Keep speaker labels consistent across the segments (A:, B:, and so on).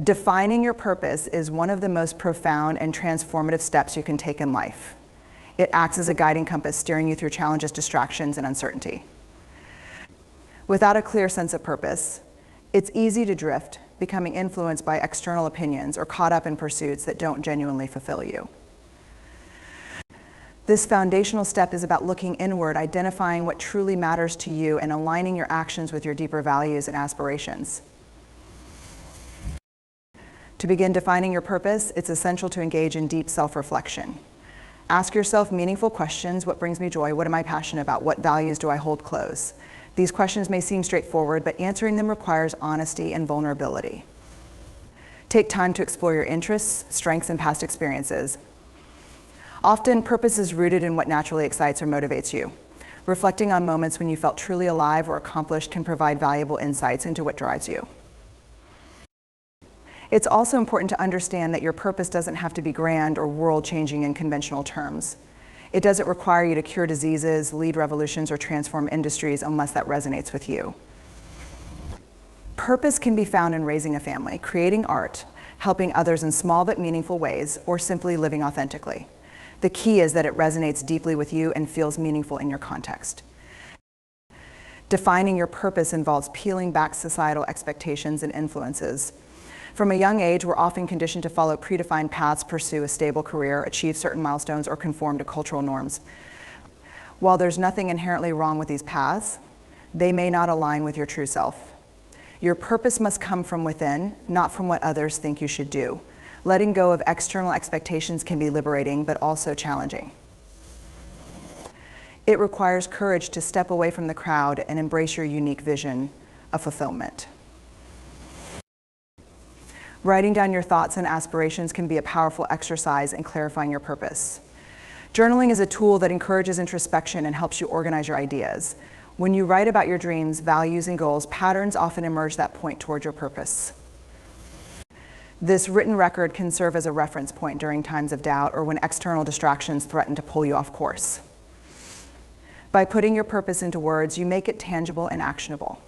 A: Defining your purpose is one of the most profound and transformative steps you can take in life. It acts as a guiding compass, steering you through challenges, distractions, and uncertainty. Without a clear sense of purpose, it's easy to drift, becoming influenced by external opinions or caught up in pursuits that don't genuinely fulfill you. This foundational step is about looking inward, identifying what truly matters to you, and aligning your actions with your deeper values and aspirations. To begin defining your purpose, it's essential to engage in deep self-reflection. Ask yourself meaningful questions. What brings me joy? What am I passionate about? What values do I hold close? These questions may seem straightforward, but answering them requires honesty and vulnerability. Take time to explore your interests, strengths, and past experiences. Often, purpose is rooted in what naturally excites or motivates you. Reflecting on moments when you felt truly alive or accomplished can provide valuable insights into what drives you. It's also important to understand that your purpose doesn't have to be grand or world-changing in conventional terms. It doesn't require you to cure diseases, lead revolutions, or transform industries unless that resonates with you. Purpose can be found in raising a family, creating art, helping others in small but meaningful ways, or simply living authentically. The key is that it resonates deeply with you and feels meaningful in your context. Defining your purpose involves peeling back societal expectations and influences. From a young age, we're often conditioned to follow predefined paths, pursue a stable career, achieve certain milestones, or conform to cultural norms. While there's nothing inherently wrong with these paths, they may not align with your true self. Your purpose must come from within, not from what others think you should do. Letting go of external expectations can be liberating, but also challenging. It requires courage to step away from the crowd and embrace your unique vision of fulfillment. Writing down your thoughts and aspirations can be a powerful exercise in clarifying your purpose. Journaling is a tool that encourages introspection and helps you organize your ideas. When you write about your dreams, values, and goals, patterns often emerge that point toward your purpose. This written record can serve as a reference point during times of doubt or when external distractions threaten to pull you off course. By putting your purpose into words, you make it tangible and actionable.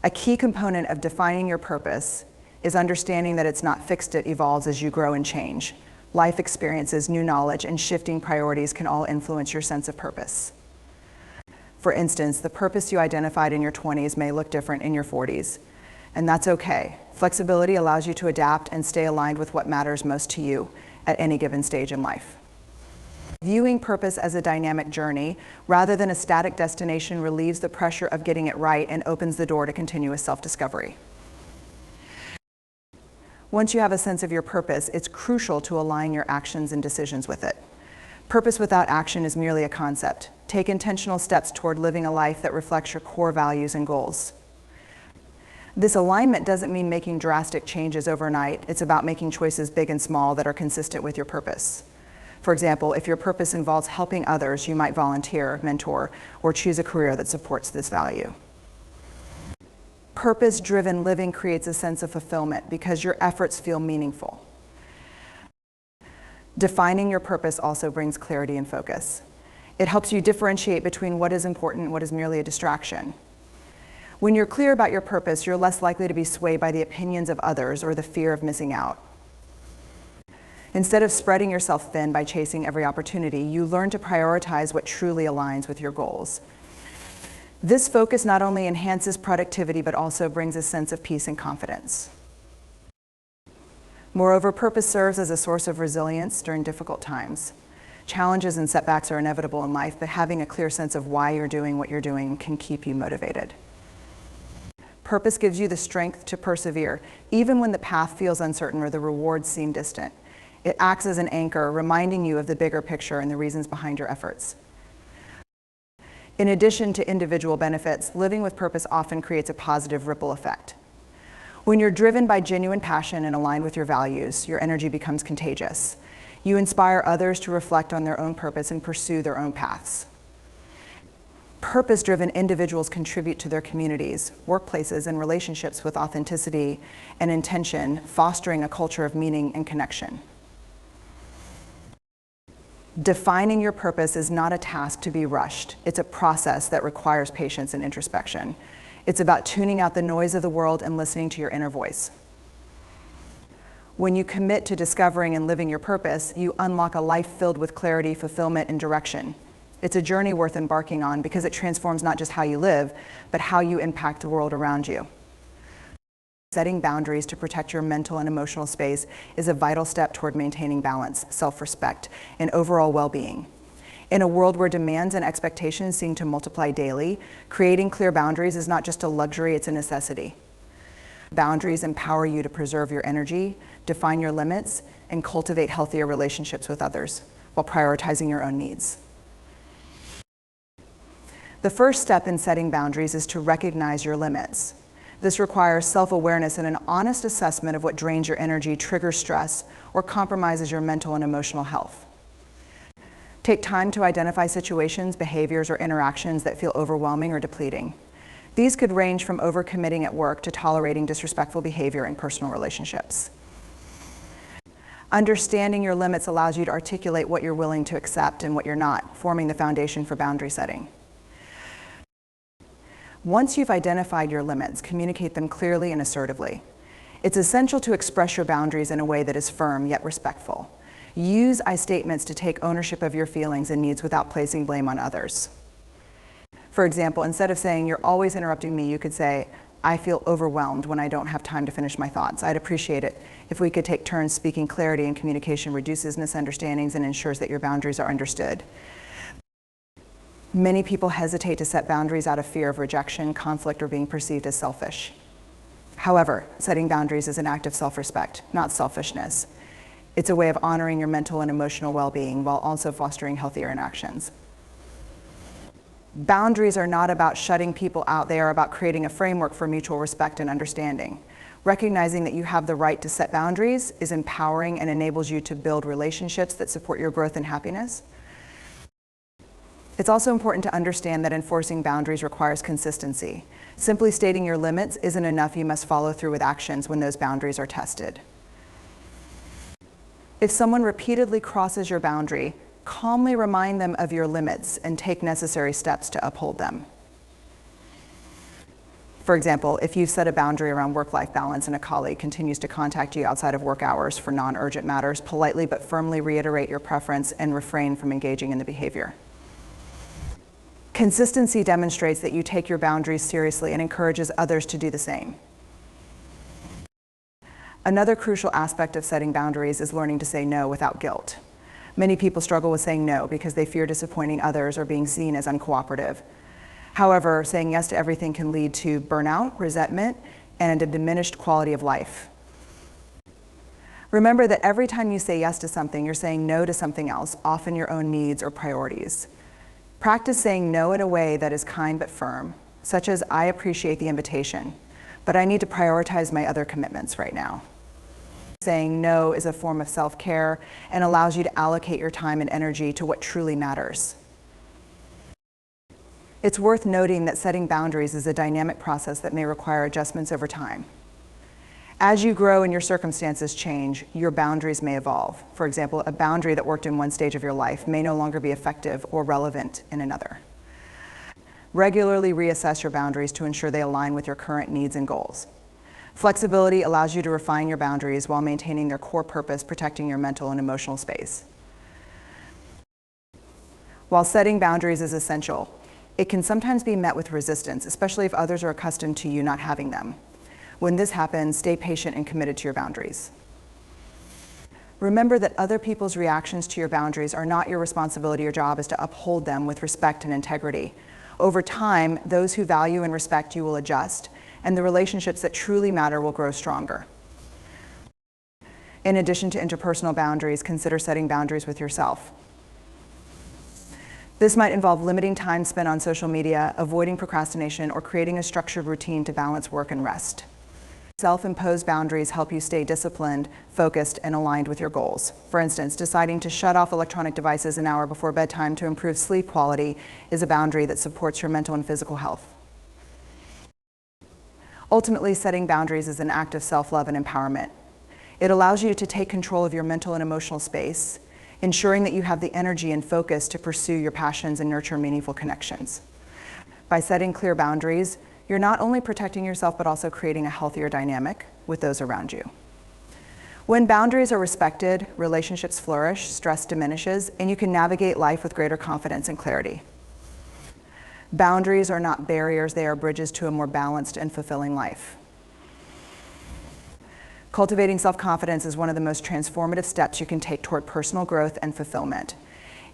A: A key component of defining your purpose is understanding that it's not fixed, it evolves as you grow and change. Life experiences, new knowledge, and shifting priorities can all influence your sense of purpose. For instance, the purpose you identified in your 20s may look different in your 40s, and that's okay. Flexibility allows you to adapt and stay aligned with what matters most to you at any given stage in life. Viewing purpose as a dynamic journey rather than a static destination relieves the pressure of getting it right and opens the door to continuous self-discovery. Once you have a sense of your purpose, it's crucial to align your actions and decisions with it. Purpose without action is merely a concept. Take intentional steps toward living a life that reflects your core values and goals. This alignment doesn't mean making drastic changes overnight. It's about making choices big and small that are consistent with your purpose. For example, if your purpose involves helping others, you might volunteer, mentor, or choose a career that supports this value. Purpose-driven living creates a sense of fulfillment because your efforts feel meaningful. Defining your purpose also brings clarity and focus. It helps you differentiate between what is important and what is merely a distraction. When you're clear about your purpose, you're less likely to be swayed by the opinions of others or the fear of missing out. Instead of spreading yourself thin by chasing every opportunity, you learn to prioritize what truly aligns with your goals. This focus not only enhances productivity, but also brings a sense of peace and confidence. Moreover, purpose serves as a source of resilience during difficult times. Challenges and setbacks are inevitable in life, but having a clear sense of why you're doing what you're doing can keep you motivated. Purpose gives you the strength to persevere, even when the path feels uncertain or the rewards seem distant. It acts as an anchor, reminding you of the bigger picture and the reasons behind your efforts. In addition to individual benefits, living with purpose often creates a positive ripple effect. When you're driven by genuine passion and aligned with your values, your energy becomes contagious. You inspire others to reflect on their own purpose and pursue their own paths. Purpose-driven individuals contribute to their communities, workplaces, and relationships with authenticity and intention, fostering a culture of meaning and connection. Defining your purpose is not a task to be rushed. It's a process that requires patience and introspection. It's about tuning out the noise of the world and listening to your inner voice. When you commit to discovering and living your purpose, you unlock a life filled with clarity, fulfillment, and direction. It's a journey worth embarking on because it transforms not just how you live, but how you impact the world around you. Setting boundaries to protect your mental and emotional space is a vital step toward maintaining balance, self-respect, and overall well-being. In a world where demands and expectations seem to multiply daily, creating clear boundaries is not just a luxury, it's a necessity. Boundaries empower you to preserve your energy, define your limits, and cultivate healthier relationships with others while prioritizing your own needs. The first step in setting boundaries is to recognize your limits. This requires self-awareness and an honest assessment of what drains your energy, triggers stress, or compromises your mental and emotional health. Take time to identify situations, behaviors, or interactions that feel overwhelming or depleting. These could range from overcommitting at work to tolerating disrespectful behavior in personal relationships. Understanding your limits allows you to articulate what you're willing to accept and what you're not, forming the foundation for boundary setting. Once you've identified your limits, communicate them clearly and assertively. It's essential to express your boundaries in a way that is firm yet respectful. Use I statements to take ownership of your feelings and needs without placing blame on others. For example, instead of saying, "You're always interrupting me," you could say, "I feel overwhelmed when I don't have time to finish my thoughts. I'd appreciate it if we could take turns speaking. Clarity and communication reduces misunderstandings and ensures that your boundaries are understood." Many people hesitate to set boundaries out of fear of rejection, conflict, or being perceived as selfish. However, setting boundaries is an act of self-respect, not selfishness. It's a way of honoring your mental and emotional well-being while also fostering healthier interactions. Boundaries are not about shutting people out. They are about creating a framework for mutual respect and understanding. Recognizing that you have the right to set boundaries is empowering and enables you to build relationships that support your growth and happiness. It's also important to understand that enforcing boundaries requires consistency. Simply stating your limits isn't enough. You must follow through with actions when those boundaries are tested. If someone repeatedly crosses your boundary, calmly remind them of your limits and take necessary steps to uphold them. For example, if you set a boundary around work-life balance and a colleague continues to contact you outside of work hours for non-urgent matters, politely but firmly reiterate your preference and refrain from engaging in the behavior. Consistency demonstrates that you take your boundaries seriously and encourages others to do the same. Another crucial aspect of setting boundaries is learning to say no without guilt. Many people struggle with saying no because they fear disappointing others or being seen as uncooperative. However, saying yes to everything can lead to burnout, resentment, and a diminished quality of life. Remember that every time you say yes to something, you're saying no to something else, often your own needs or priorities. Practice saying no in a way that is kind but firm, such as, "I appreciate the invitation, but I need to prioritize my other commitments right now." Saying no is a form of self-care and allows you to allocate your time and energy to what truly matters. It's worth noting that setting boundaries is a dynamic process that may require adjustments over time. As you grow and your circumstances change, your boundaries may evolve. For example, a boundary that worked in one stage of your life may no longer be effective or relevant in another. Regularly reassess your boundaries to ensure they align with your current needs and goals. Flexibility allows you to refine your boundaries while maintaining their core purpose, protecting your mental and emotional space. While setting boundaries is essential, it can sometimes be met with resistance, especially if others are accustomed to you not having them. When this happens, stay patient and committed to your boundaries. Remember that other people's reactions to your boundaries are not your responsibility. Your job is to uphold them with respect and integrity. Over time, those who value and respect you will adjust, and the relationships that truly matter will grow stronger. In addition to interpersonal boundaries, consider setting boundaries with yourself. This might involve limiting time spent on social media, avoiding procrastination, or creating a structured routine to balance work and rest. Self-imposed boundaries help you stay disciplined, focused, and aligned with your goals. For instance, deciding to shut off electronic devices an hour before bedtime to improve sleep quality is a boundary that supports your mental and physical health. Ultimately, setting boundaries is an act of self-love and empowerment. It allows you to take control of your mental and emotional space, ensuring that you have the energy and focus to pursue your passions and nurture meaningful connections. By setting clear boundaries, you're not only protecting yourself, but also creating a healthier dynamic with those around you. When boundaries are respected, relationships flourish, stress diminishes, and you can navigate life with greater confidence and clarity. Boundaries are not barriers, they are bridges to a more balanced and fulfilling life. Cultivating self-confidence is one of the most transformative steps you can take toward personal growth and fulfillment.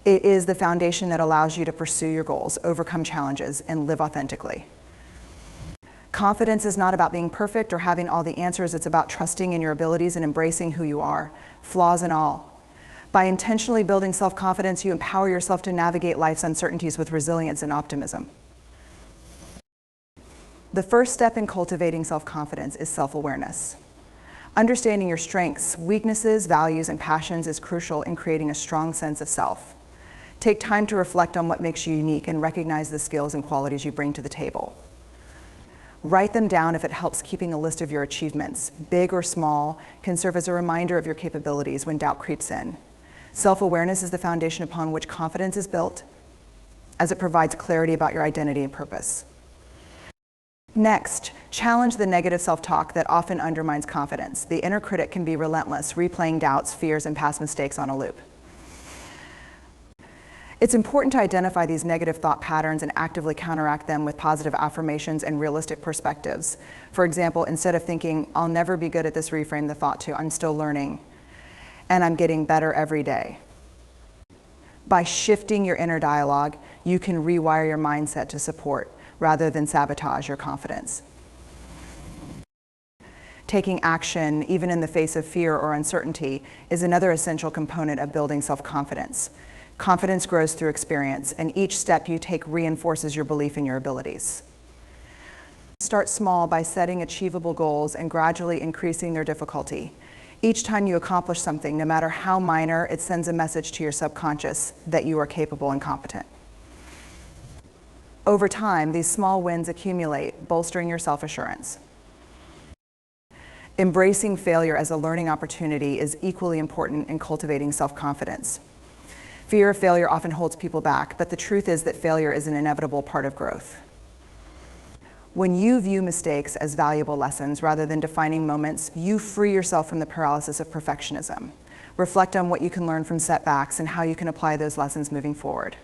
A: It is the foundation that allows you to pursue your goals, overcome challenges, and live authentically. Confidence is not about being perfect or having all the answers. It's about trusting in your abilities and embracing who you are, flaws and all. By intentionally building self-confidence, you empower yourself to navigate life's uncertainties with resilience and optimism. The first step in cultivating self-confidence is self-awareness. Understanding your strengths, weaknesses, values, and passions is crucial in creating a strong sense of self. Take time to reflect on what makes you unique and recognize the skills and qualities you bring to the table. Write them down if it helps. Keeping a list of your achievements, big or small, can serve as a reminder of your capabilities when doubt creeps in. Self-awareness is the foundation upon which confidence is built, as it provides clarity about your identity and purpose. Next, challenge the negative self-talk that often undermines confidence. The inner critic can be relentless, replaying doubts, fears, and past mistakes on a loop. It's important to identify these negative thought patterns and actively counteract them with positive affirmations and realistic perspectives. For example, instead of thinking, "I'll never be good at this," reframe the thought to, "I'm still learning, and I'm getting better every day." By shifting your inner dialogue, you can rewire your mindset to support rather than sabotage your confidence. Taking action, even in the face of fear or uncertainty, is another essential component of building self-confidence. Confidence grows through experience, and each step you take reinforces your belief in your abilities. Start small by setting achievable goals and gradually increasing their difficulty. Each time you accomplish something, no matter how minor, it sends a message to your subconscious that you are capable and competent. Over time, these small wins accumulate, bolstering your self-assurance. Embracing failure as a learning opportunity is equally important in cultivating self-confidence. Fear of failure often holds people back, but the truth is that failure is an inevitable part of growth. When you view mistakes as valuable lessons rather than defining moments, you free yourself from the paralysis of perfectionism. Reflect on what you can learn from setbacks and how you can apply those lessons moving forward.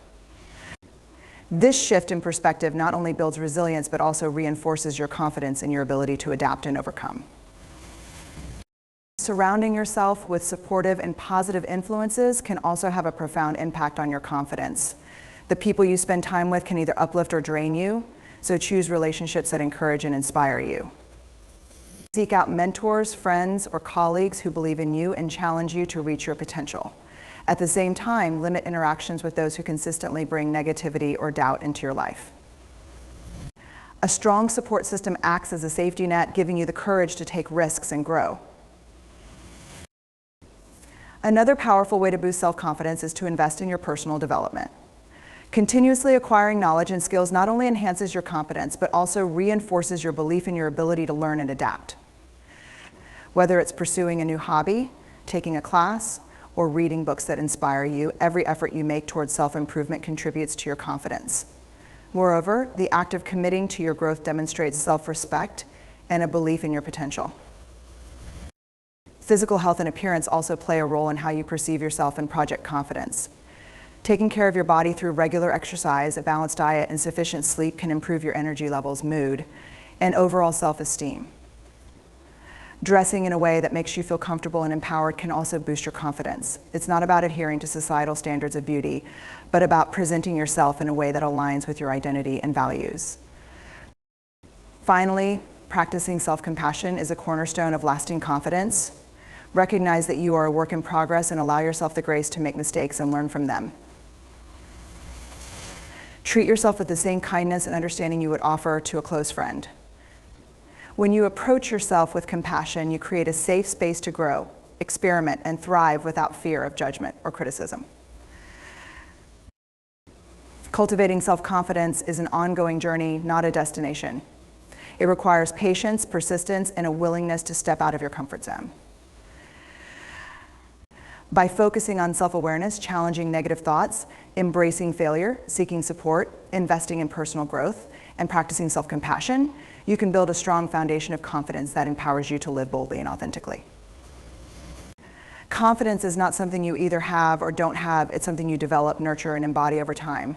A: This shift in perspective not only builds resilience, but also reinforces your confidence in your ability to adapt and overcome. Surrounding yourself with supportive and positive influences can also have a profound impact on your confidence. The people you spend time with can either uplift or drain you, so choose relationships that encourage and inspire you. Seek out mentors, friends, or colleagues who believe in you and challenge you to reach your potential. At the same time, limit interactions with those who consistently bring negativity or doubt into your life. A strong support system acts as a safety net, giving you the courage to take risks and grow. Another powerful way to boost self-confidence is to invest in your personal development. Continuously acquiring knowledge and skills not only enhances your competence, but also reinforces your belief in your ability to learn and adapt. Whether it's pursuing a new hobby, taking a class, or reading books that inspire you, every effort you make towards self-improvement contributes to your confidence. Moreover, the act of committing to your growth demonstrates self-respect and a belief in your potential. Physical health and appearance also play a role in how you perceive yourself and project confidence. Taking care of your body through regular exercise, a balanced diet, and sufficient sleep can improve your energy levels, mood, and overall self-esteem. Dressing in a way that makes you feel comfortable and empowered can also boost your confidence. It's not about adhering to societal standards of beauty, but about presenting yourself in a way that aligns with your identity and values. Finally, practicing self-compassion is a cornerstone of lasting confidence. Recognize that you are a work in progress and allow yourself the grace to make mistakes and learn from them. Treat yourself with the same kindness and understanding you would offer to a close friend. When you approach yourself with compassion, you create a safe space to grow, experiment, and thrive without fear of judgment or criticism. Cultivating self-confidence is an ongoing journey, not a destination. It requires patience, persistence, and a willingness to step out of your comfort zone. By focusing on self-awareness, challenging negative thoughts, embracing failure, seeking support, investing in personal growth, and practicing self-compassion, you can build a strong foundation of confidence that empowers you to live boldly and authentically. Confidence is not something you either have or don't have, it's something you develop, nurture, and embody over time.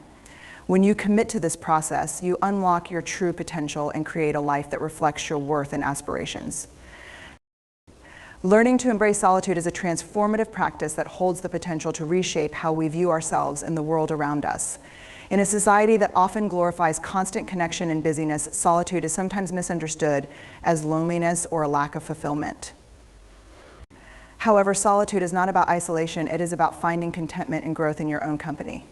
A: When you commit to this process, you unlock your true potential and create a life that reflects your worth and aspirations. Learning to embrace solitude is a transformative practice that holds the potential to reshape how we view ourselves and the world around us. In a society that often glorifies constant connection and busyness, solitude is sometimes misunderstood as loneliness or a lack of fulfillment. However, solitude is not about isolation, it is about finding contentment and growth in your own company.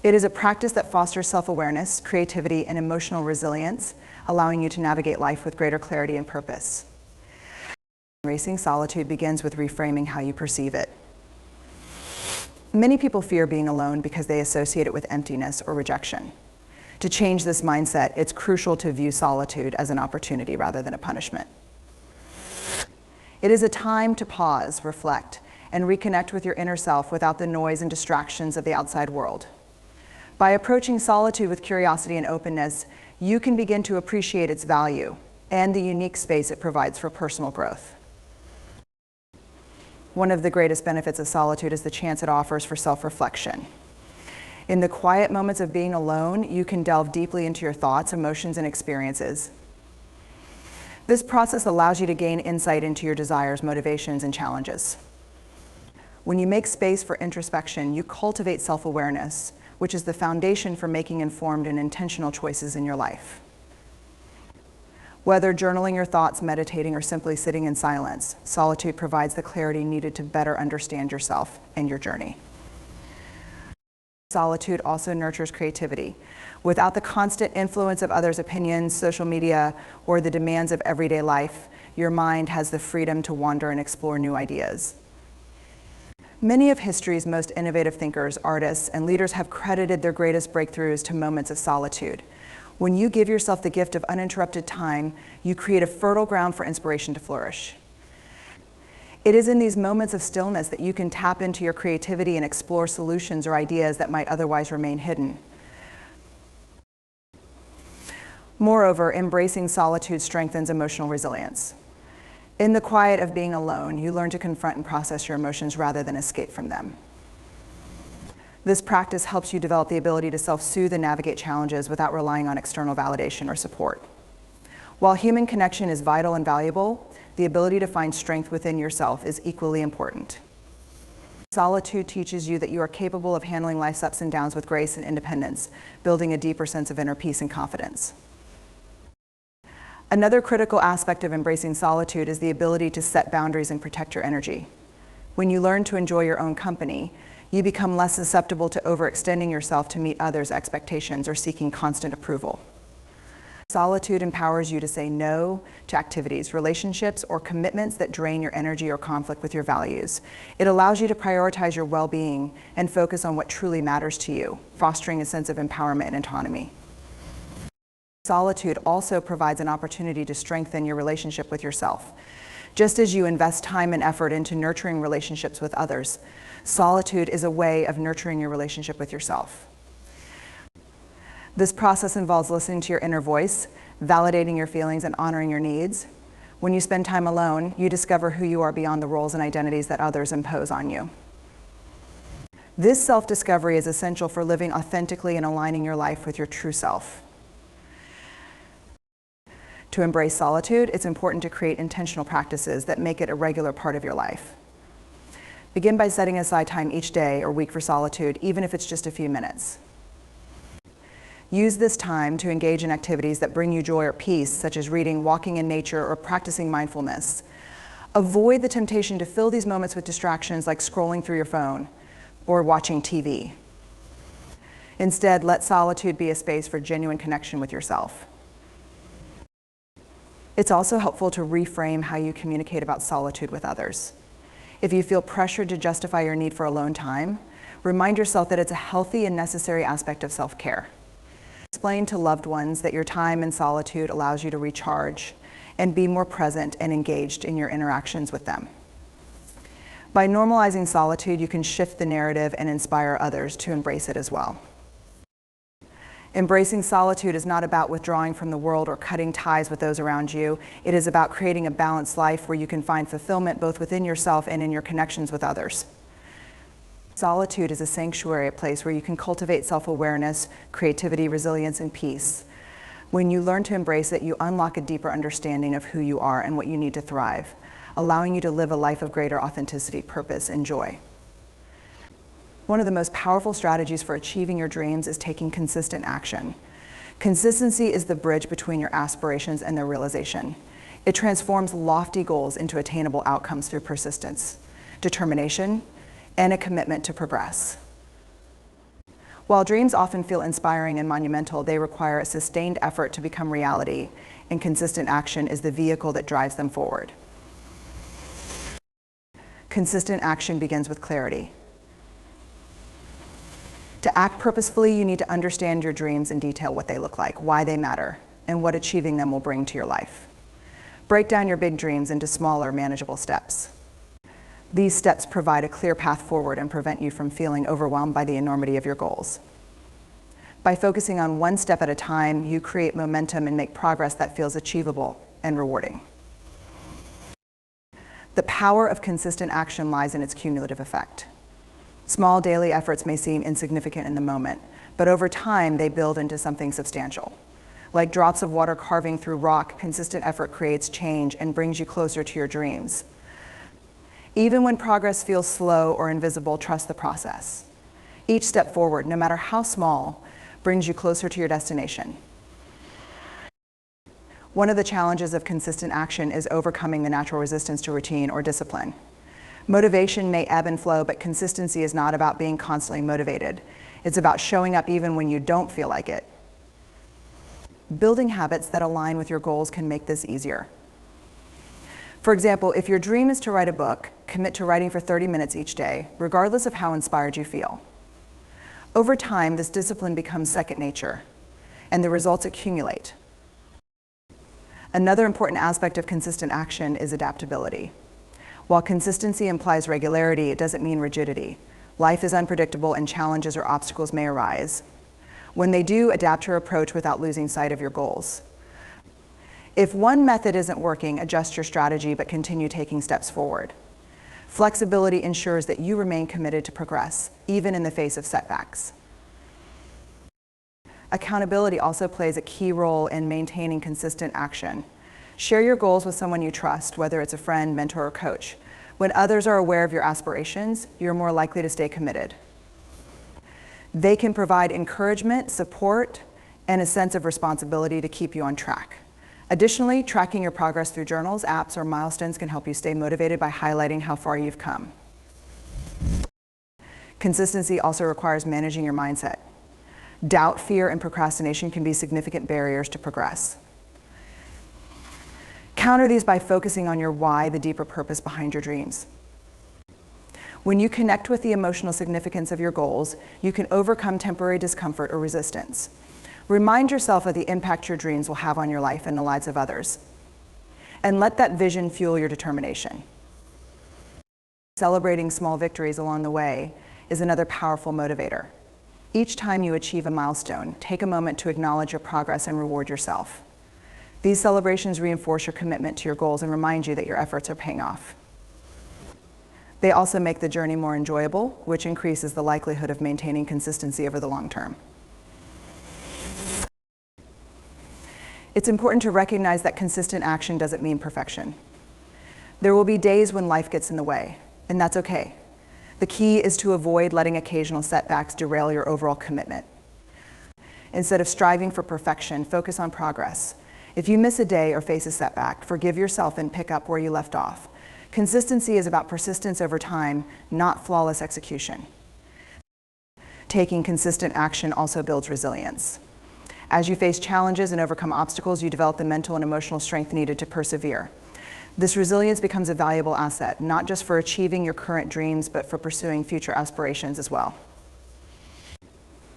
A: It is a practice that fosters self-awareness, creativity, and emotional resilience, allowing you to navigate life with greater clarity and purpose. Embracing solitude begins with reframing how you perceive it. Many people fear being alone because they associate it with emptiness or rejection. To change this mindset, it's crucial to view solitude as an opportunity rather than a punishment. It is a time to pause, reflect, and reconnect with your inner self without the noise and distractions of the outside world. By approaching solitude with curiosity and openness, you can begin to appreciate its value and the unique space it provides for personal growth. One of the greatest benefits of solitude is the chance it offers for self-reflection. In the quiet moments of being alone, you can delve deeply into your thoughts, emotions, and experiences. This process allows you to gain insight into your desires, motivations, and challenges. When you make space for introspection, you cultivate self-awareness, which is the foundation for making informed and intentional choices in your life. Whether journaling your thoughts, meditating, or simply sitting in silence, solitude provides the clarity needed to better understand yourself and your journey. Solitude also nurtures creativity. Without the constant influence of others' opinions, social media, or the demands of everyday life, your mind has the freedom to wander and explore new ideas. Many of history's most innovative thinkers, artists, and leaders have credited their greatest breakthroughs to moments of solitude. When you give yourself the gift of uninterrupted time, you create a fertile ground for inspiration to flourish. It is in these moments of stillness that you can tap into your creativity and explore solutions or ideas that might otherwise remain hidden. Moreover, embracing solitude strengthens emotional resilience. In the quiet of being alone, you learn to confront and process your emotions rather than escape from them. This practice helps you develop the ability to self-soothe and navigate challenges without relying on external validation or support. While human connection is vital and valuable, the ability to find strength within yourself is equally important. Solitude teaches you that you are capable of handling life's ups and downs with grace and independence, building a deeper sense of inner peace and confidence. Another critical aspect of embracing solitude is the ability to set boundaries and protect your energy. When you learn to enjoy your own company, you become less susceptible to overextending yourself to meet others' expectations or seeking constant approval. Solitude empowers you to say no to activities, relationships, or commitments that drain your energy or conflict with your values. It allows you to prioritize your well-being and focus on what truly matters to you, fostering a sense of empowerment and autonomy. Solitude also provides an opportunity to strengthen your relationship with yourself. Just as you invest time and effort into nurturing relationships with others, solitude is a way of nurturing your relationship with yourself. This process involves listening to your inner voice, validating your feelings, and honoring your needs. When you spend time alone, you discover who you are beyond the roles and identities that others impose on you. This self-discovery is essential for living authentically and aligning your life with your true self. To embrace solitude, it's important to create intentional practices that make it a regular part of your life. Begin by setting aside time each day or week for solitude, even if it's just a few minutes. Use this time to engage in activities that bring you joy or peace, such as reading, walking in nature, or practicing mindfulness. Avoid the temptation to fill these moments with distractions like scrolling through your phone or watching TV. Instead, let solitude be a space for genuine connection with yourself. It's also helpful to reframe how you communicate about solitude with others. If you feel pressured to justify your need for alone time, remind yourself that it's a healthy and necessary aspect of self-care. Explain to loved ones that your time in solitude allows you to recharge and be more present and engaged in your interactions with them. By normalizing solitude, you can shift the narrative and inspire others to embrace it as well. Embracing solitude is not about withdrawing from the world or cutting ties with those around you. It is about creating a balanced life where you can find fulfillment both within yourself and in your connections with others. Solitude is a sanctuary, a place where you can cultivate self-awareness, creativity, resilience, and peace. When you learn to embrace it, you unlock a deeper understanding of who you are and what you need to thrive, allowing you to live a life of greater authenticity, purpose, and joy. One of the most powerful strategies for achieving your dreams is taking consistent action. Consistency is the bridge between your aspirations and their realization. It transforms lofty goals into attainable outcomes through persistence, determination, and a commitment to progress. While dreams often feel inspiring and monumental, they require a sustained effort to become reality, and consistent action is the vehicle that drives them forward. Consistent action begins with clarity. To act purposefully, you need to understand your dreams in detail, what they look like, why they matter, and what achieving them will bring to your life. Break down your big dreams into smaller, manageable steps. These steps provide a clear path forward and prevent you from feeling overwhelmed by the enormity of your goals. By focusing on one step at a time, you create momentum and make progress that feels achievable and rewarding. The power of consistent action lies in its cumulative effect. Small daily efforts may seem insignificant in the moment, but over time they build into something substantial. Like drops of water carving through rock, consistent effort creates change and brings you closer to your dreams. Even when progress feels slow or invisible, trust the process. Each step forward, no matter how small, brings you closer to your destination. One of the challenges of consistent action is overcoming the natural resistance to routine or discipline. Motivation may ebb and flow, but consistency is not about being constantly motivated. It's about showing up even when you don't feel like it. Building habits that align with your goals can make this easier. For example, if your dream is to write a book, commit to writing for 30 minutes each day, regardless of how inspired you feel. Over time, this discipline becomes second nature, and the results accumulate. Another important aspect of consistent action is adaptability. While consistency implies regularity, it doesn't mean rigidity. Life is unpredictable and challenges or obstacles may arise. When they do, adapt your approach without losing sight of your goals. If one method isn't working, adjust your strategy but continue taking steps forward. Flexibility ensures that you remain committed to progress, even in the face of setbacks. Accountability also plays a key role in maintaining consistent action. Share your goals with someone you trust, whether it's a friend, mentor, or coach. When others are aware of your aspirations, you're more likely to stay committed. They can provide encouragement, support, and a sense of responsibility to keep you on track. Additionally, tracking your progress through journals, apps, or milestones can help you stay motivated by highlighting how far you've come. Consistency also requires managing your mindset. Doubt, fear, and procrastination can be significant barriers to progress. Counter these by focusing on your why, the deeper purpose behind your dreams. When you connect with the emotional significance of your goals, you can overcome temporary discomfort or resistance. Remind yourself of the impact your dreams will have on your life and the lives of others. And let that vision fuel your determination. Celebrating small victories along the way is another powerful motivator. Each time you achieve a milestone, take a moment to acknowledge your progress and reward yourself. These celebrations reinforce your commitment to your goals and remind you that your efforts are paying off. They also make the journey more enjoyable, which increases the likelihood of maintaining consistency over the long term. It's important to recognize that consistent action doesn't mean perfection. There will be days when life gets in the way, and that's okay. The key is to avoid letting occasional setbacks derail your overall commitment. Instead of striving for perfection, focus on progress. If you miss a day or face a setback, forgive yourself and pick up where you left off. Consistency is about persistence over time, not flawless execution. Taking consistent action also builds resilience. As you face challenges and overcome obstacles, you develop the mental and emotional strength needed to persevere. This resilience becomes a valuable asset, not just for achieving your current dreams, but for pursuing future aspirations as well.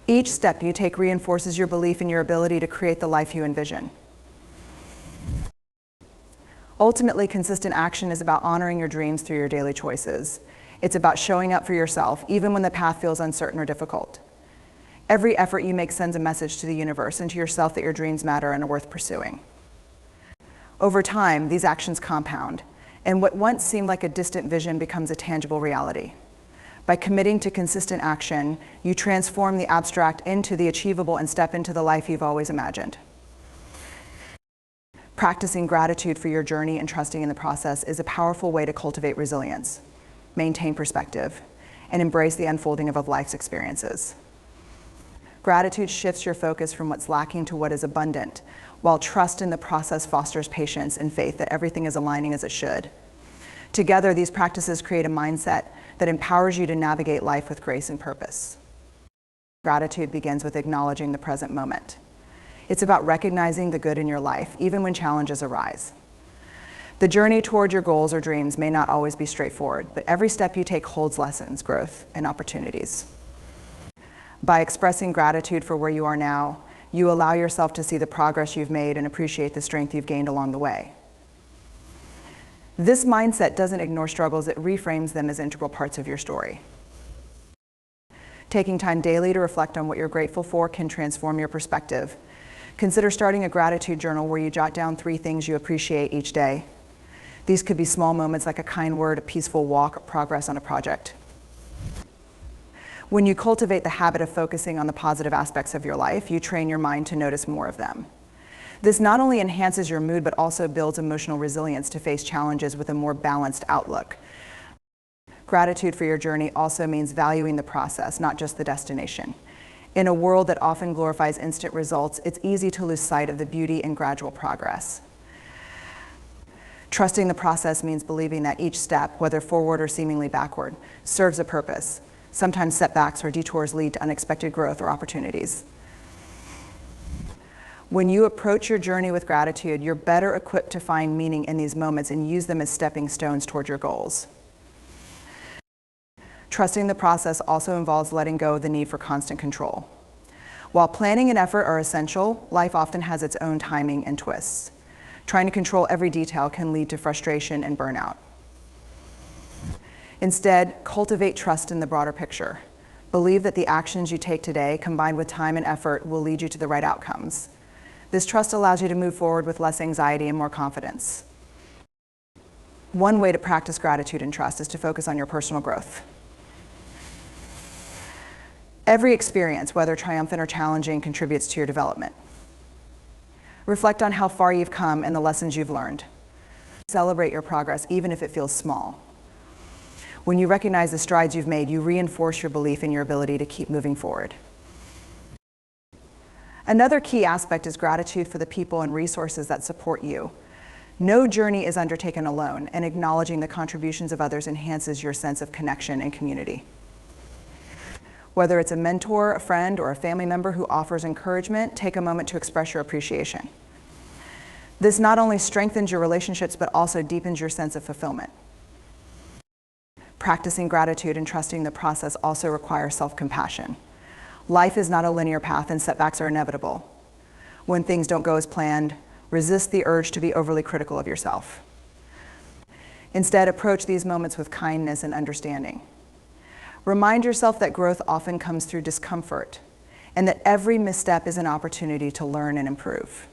A: Each step you take reinforces your belief in your ability to create the life you envision. Ultimately, consistent action is about honoring your dreams through your daily choices. It's about showing up for yourself, even when the path feels uncertain or difficult. Every effort you make sends a message to the universe and to yourself that your dreams matter and are worth pursuing. Over time, these actions compound, and what once seemed like a distant vision becomes a tangible reality. By committing to consistent action, you transform the abstract into the achievable and step into the life you've always imagined. Practicing gratitude for your journey and trusting in the process is a powerful way to cultivate resilience, maintain perspective, and embrace the unfolding of life's experiences. Gratitude shifts your focus from what's lacking to what is abundant, while trust in the process fosters patience and faith that everything is aligning as it should. Together, these practices create a mindset that empowers you to navigate life with grace and purpose. Gratitude begins with acknowledging the present moment. It's about recognizing the good in your life, even when challenges arise. The journey toward your goals or dreams may not always be straightforward, but every step you take holds lessons, growth, and opportunities. By expressing gratitude for where you are now, you allow yourself to see the progress you've made and appreciate the strength you've gained along the way. This mindset doesn't ignore struggles, it reframes them as integral parts of your story. Taking time daily to reflect on what you're grateful for can transform your perspective. Consider starting a gratitude journal where you jot down 3 things you appreciate each day. These could be small moments like a kind word, a peaceful walk, or progress on a project. When you cultivate the habit of focusing on the positive aspects of your life, you train your mind to notice more of them. This not only enhances your mood, but also builds emotional resilience to face challenges with a more balanced outlook. Gratitude for your journey also means valuing the process, not just the destination. In a world that often glorifies instant results, it's easy to lose sight of the beauty in gradual progress. Trusting the process means believing that each step, whether forward or seemingly backward, serves a purpose. Sometimes setbacks or detours lead to unexpected growth or opportunities. When you approach your journey with gratitude, you're better equipped to find meaning in these moments and use them as stepping stones toward your goals. Trusting the process also involves letting go of the need for constant control. While planning and effort are essential, life often has its own timing and twists. Trying to control every detail can lead to frustration and burnout. Instead, cultivate trust in the broader picture. Believe that the actions you take today, combined with time and effort, will lead you to the right outcomes. This trust allows you to move forward with less anxiety and more confidence. One way to practice gratitude and trust is to focus on your personal growth. Every experience, whether triumphant or challenging, contributes to your development. Reflect on how far you've come and the lessons you've learned. Celebrate your progress, even if it feels small. When you recognize the strides you've made, you reinforce your belief in your ability to keep moving forward. Another key aspect is gratitude for the people and resources that support you. No journey is undertaken alone, and acknowledging the contributions of others enhances your sense of connection and community. Whether it's a mentor, a friend, or a family member who offers encouragement, take a moment to express your appreciation. This not only strengthens your relationships, but also deepens your sense of fulfillment. Practicing gratitude and trusting the process also requires self-compassion. Life is not a linear path, and setbacks are inevitable. When things don't go as planned, resist the urge to be overly critical of yourself. Instead, approach these moments with kindness and understanding. Remind yourself that growth often comes through discomfort, and that every misstep is an opportunity to learn and improve.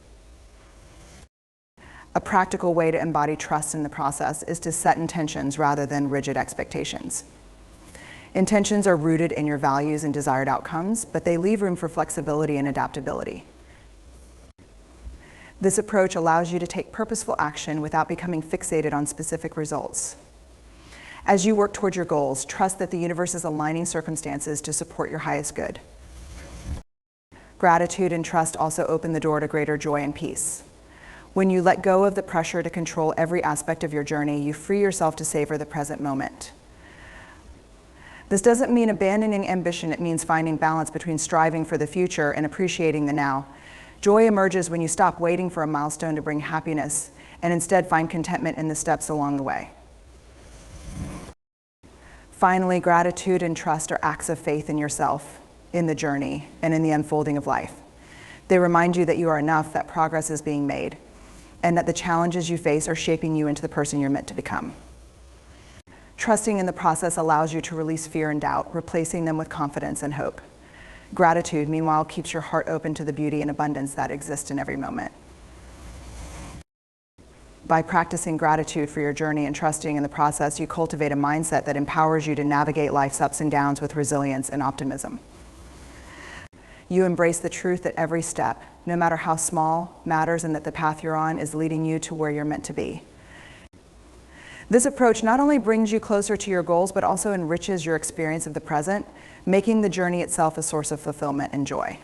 A: A practical way to embody trust in the process is to set intentions rather than rigid expectations. Intentions are rooted in your values and desired outcomes, but they leave room for flexibility and adaptability. This approach allows you to take purposeful action without becoming fixated on specific results. As you work toward your goals, trust that the universe is aligning circumstances to support your highest good. Gratitude and trust also open the door to greater joy and peace. When you let go of the pressure to control every aspect of your journey, you free yourself to savor the present moment. This doesn't mean abandoning ambition, it means finding balance between striving for the future and appreciating the now. Joy emerges when you stop waiting for a milestone to bring happiness and instead find contentment in the steps along the way. Finally, gratitude and trust are acts of faith in yourself, in the journey, and in the unfolding of life. They remind you that you are enough, that progress is being made, and that the challenges you face are shaping you into the person you're meant to become. Trusting in the process allows you to release fear and doubt, replacing them with confidence and hope. Gratitude, meanwhile, keeps your heart open to the beauty and abundance that exist in every moment. By practicing gratitude for your journey and trusting in the process, you cultivate a mindset that empowers you to navigate life's ups and downs with resilience and optimism. You embrace the truth that every step, no matter how small, matters, and that the path you're on is leading you to where you're meant to be. This approach not only brings you closer to your goals, but also enriches your experience of the present, making the journey itself a source of fulfillment and joy.